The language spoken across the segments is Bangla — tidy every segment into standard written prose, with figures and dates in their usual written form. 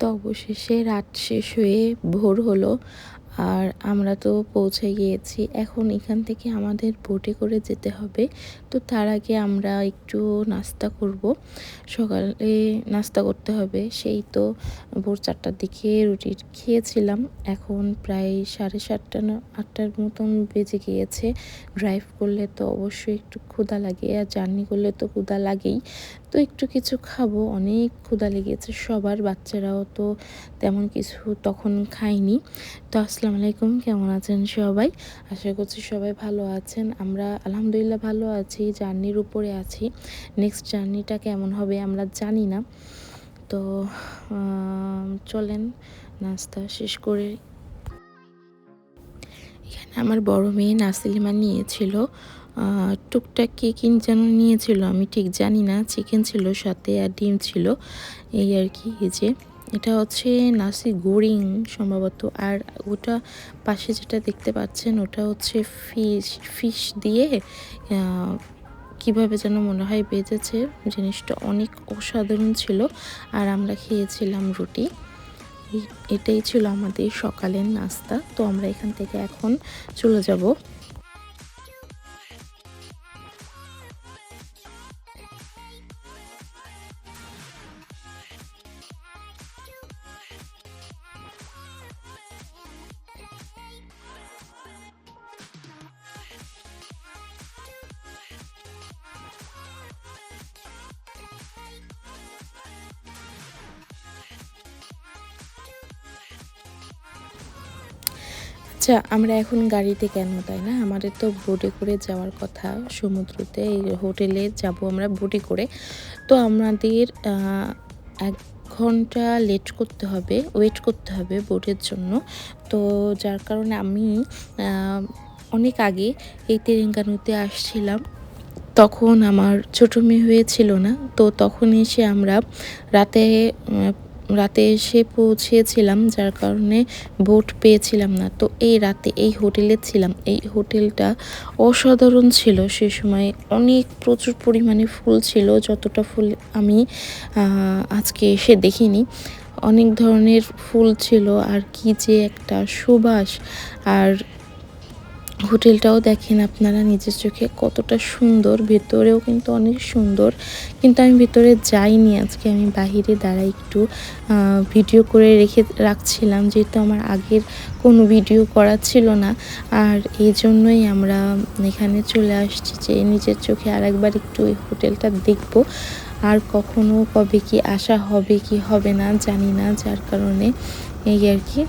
তো অবশেষে রাত শেষ হয়ে ভোর হলো। আর আমরা তো পৌঁছে গিয়েছি। এখন এখান থেকে আমাদের বোটে করে যেতে হবে। তো তার আগে আমরা একটু নাস্তা করব। সকালে নাস্তা করতে হবে। সেই তো ভোর ৪টার দিকে রুটি খেয়েছিলাম। এখন প্রায় ৭:৩০ না ৮টার মতন বেজে গিয়েছে। ড্রাইভ করলে তো অবশ্যই একটু ক্ষুধা লাগে, আর জার্নি করলে তো ক্ষুধা লাগেই। তো একটু কিছু খাবো, অনেক ক্ষুধা লেগেছে সবার, বাচ্চারাও তো তেমন কিছু তখন খায়নি। তো আসসালামু আলাইকুম, কেমন আছেন সবাই? আশা করছি সবাই ভালো আছেন। আমরা আলহামদুলিল্লাহ ভালো আছি, জার্নির উপরে আছি। নেক্সট জার্নিটা কেমন হবে আমরা জানি না। তো চলেন নাস্তা শেষ করে। এখানে আমার বড় মেয়ে নাসিলিমা নিয়েছিল টুকটাক কি যেন নিয়েছিল, আমি ঠিক জানি না। চিকেন ছিল সাথে আর ডিম ছিল, এই আর কি। এই যে এটা হচ্ছে নাসি গোরিং সম্ভবত। আর ওটা পাশে যেটা দেখতে পাচ্ছেন ওটা হচ্ছে ফিশ দিয়ে কিভাবে যেন মনে হয় বেজেছে। জিনিসটা অনেক অসাধারণ ছিল। আর আমরা খেয়েছিলাম রুটি। এটাই ছিল আমাদের সকালের নাস্তা। তো আমরা এখান থেকে এখন চলে যাব। আচ্ছা, আমরা এখন গাড়িতে কেন, তাই না? আমাদের তো বোটে করে যাওয়ার কথা সমুদ্রতে। এই হোটেলে যাব আমরা বোটে করে। তো আমাদের ১ ঘন্টা ওয়েট করতে হবে বোটের জন্য। তো যার কারণে আমি অনেক আগে এই তেরেঙ্গানুতে আসছিলাম। তখন আমার ছোট মেয়ে হয়েছিল না। তো তখন এসে আমরা রাতে রাতে এসে পৌঁছেছিলাম, যার কারণে বোট পেয়েছিলাম না। তো এই রাতে এই হোটেলে ছিলাম। এই হোটেলটা অসাধারণ ছিল সে সময়। প্রচুর পরিমাণে ফুল ছিল, যতটা ফুল আমি আজকে এসে দেখিনি। অনেক ধরনের ফুল ছিল, আর কি যে একটা সুবাস। আর হোটেলটাও দেখেন আপনারা নিজের চোখে কতটা সুন্দর, ভেতরেও কিন্তু অনেক সুন্দর। কিন্তু আমি ভেতরে যাইনি আজকে, আমি বাহিরে দাঁড়াই একটু ভিডিও করে রাখছিলাম, যেহেতু আমার আগের কোনো ভিডিও করা ছিল না। আর এই জন্যই আমরা এখানে চলে আসছি যে নিজের চোখে আরেকবার একটু এই হোটেলটা দেখব। আর কখনো কবে কি আসা হবে কি হবে না জানি না, যার কারণে এই আর কি।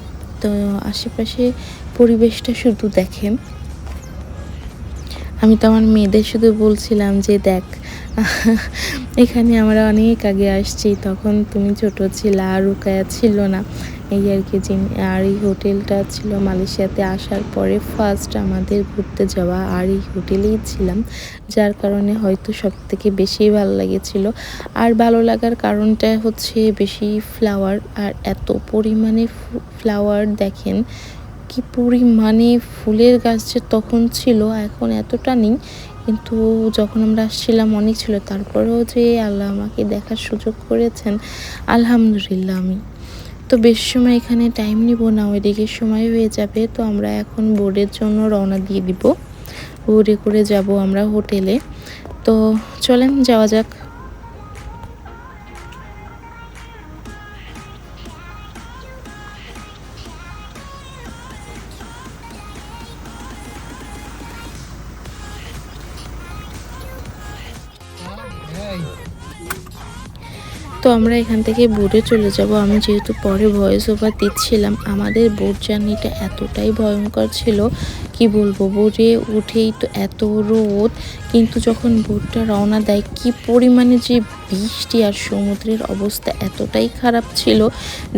তো আশেপাশে পরিবেশটা শুধু দেখেন। আমি তো আমার মেয়েদের শুধু বলছিলাম যে দেখ, এখানে আমরা অনেক আগে আসছি, তখন তুমি ছোট ছিলা আর রুকায়া ছিল না, এই আর কি। আর এই হোটেলটা ছিল মালয়েশিয়াতে আসার পরে ফার্স্ট আমাদের ঘুরতে যাওয়া, আর এই হোটেলেই ছিলাম, যার কারণে হয়তো সব থেকে বেশি ভালো লেগেছিল। আর ভালো লাগার কারণটা হচ্ছে বেশি ফ্লাওয়ার, আর এত পরিমাণে ফ্লাওয়ার দেখেন, কি পরিমাণে ফুলের গাছ যে তখন ছিল, এখন এতটা নেই, কিন্তু যখন আমরা আসছিলাম অনেক ছিল। তারপরেও যে আল্লাহ আমাকে দেখার সুযোগ করেছেন, আলহামদুলিল্লাহ। আমি তো বেশ সময় এখানে টাইম নিব না, ওইদিকে সময় হয়ে যাবে। তো আমরা এখন বোর্ডের জন্য রওনা দিয়ে দিব। বোর্ডে করে যাব আমরা হোটেলে। তো চলেন যাওয়া যাক। তো আমরা এখান থেকে বোটে চলে যাব। আমি যেহেতু পরে ভয়েস ওভার দিচ্ছিলাম, আমাদের বোট জার্নিটা এতটাই ভয়ঙ্কর ছিল, কি বলবো। বোটে উঠেই তো এত রোদ, কিন্তু যখন বোটটা রওনা দেয় কি পরিমাণে যে বৃষ্টি, আর সমুদ্রের অবস্থা এতটাই খারাপ ছিল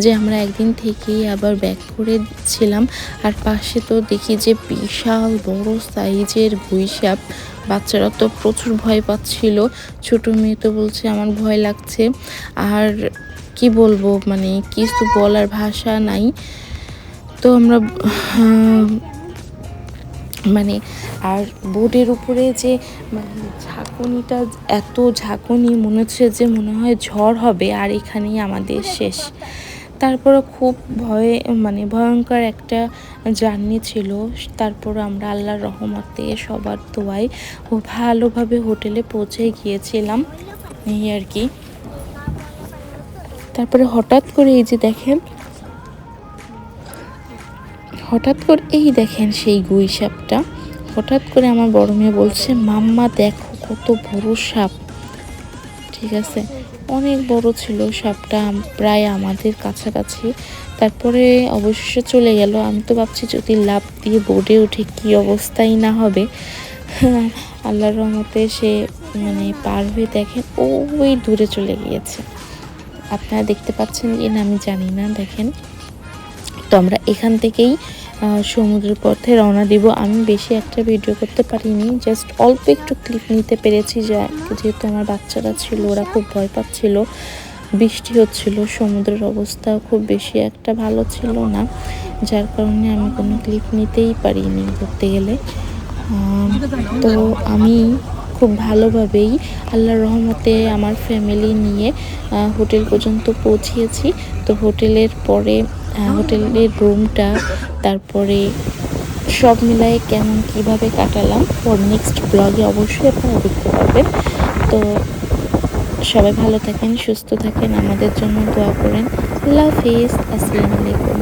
যে আমরা একদিন থেকেই আবার ব্যাক করে দিচ্ছিলাম। আর পাশে তো দেখি যে বিশাল বড় সাইজের গুইসাপ। বাচ্চারা তো প্রচুর ভয় পাচ্ছিল, ছোট মেয়ে তো বলছে আমার ভয় লাগছে। আর কি বলবো, মানে কিছু বলার ভাষা নাই। তো আমরা মানে, আর বোর্ডের উপরে যে মানে ঝাঁকুনিটা, এত ঝাঁকুনি, মনে হচ্ছে যে মনে হয় ঝড় হবে, আর এখানেই আমাদের শেষ। তারপরে খুব ভয়ঙ্কর একটা জার্নি ছিল। তারপর আমরা আল্লাহর রহমতে সবার দোয়ায় ভালোভাবে হোটেলে পৌঁছে গিয়েছিলাম, এই আর কি। তারপরে হঠাৎ করে এই দেখেন সেই গুই সাপটা। হঠাৎ করে আমার বড় মেয়ে বলছে, মাম্মা দেখো কত বড় সাপ। ঠিক আছে, অনেক বড় ছিল সাপটা, প্রায় আমাদের কাছাকাছি। তারপরে অবশেষে চলে গেল। আমি তো ভাবছি যদি লাফ দিয়ে বোর্ডে উঠে কি অবস্থাই না হবে। আল্লাহর রহমতে সে পার হয়ে দেখেন ওই দূরে চলে গিয়েছে। আপনারা দেখতে পাচ্ছেন কি না আমি জানি না। দেখেন, তো আমরা এখান থেকেই সমুদ্রের পথে রওনা দিব। আমি বেশি একটা ভিডিও করতে পারিনি, জাস্ট অল্প একটু ক্লিপ নিতে পেরেছি, যেহেতু আমার বাচ্চারা ছিল, ওরা খুব ভয় পাচ্ছিল, বৃষ্টি হচ্ছিল, সমুদ্রের অবস্থা খুব বেশি একটা ভালো ছিল না, যার কারণে আমি কোনো ক্লিপ নিতেই পারিনি ধরতে গেলে। তো আমি খুব ভালোভাবেই আল্লাহর রহমতে আমার ফ্যামিলি নিয়ে হোটেল পর্যন্ত পৌঁছিয়েছি। তো হোটেলের পরে হোটেলের রুমটা, তারপরে সব মিলায়ে কেমন কিভাবে কাটালাম ওর নেক্সট ব্লগে অবশ্যই আপনারা দেখতে পারবেন। তো সবাই ভালো থাকেন, সুস্থ থাকেন, আমাদের জন্য দোয়া করেন। আল্লাহ হাফিজ, আসসালামু আলাইকুম।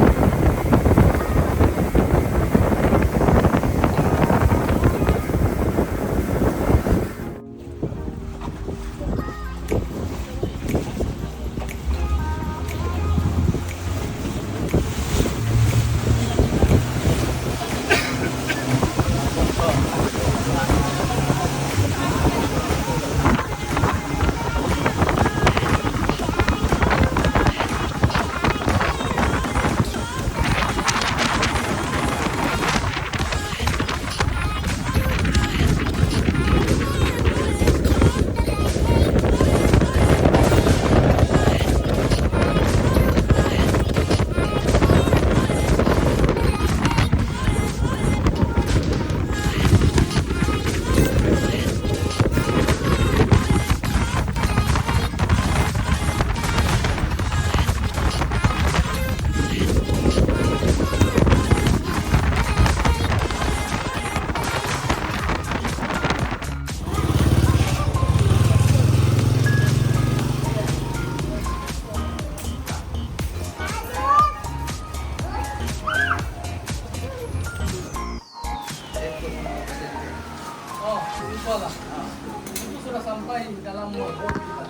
Itu sudah sampai dalam mobil kita.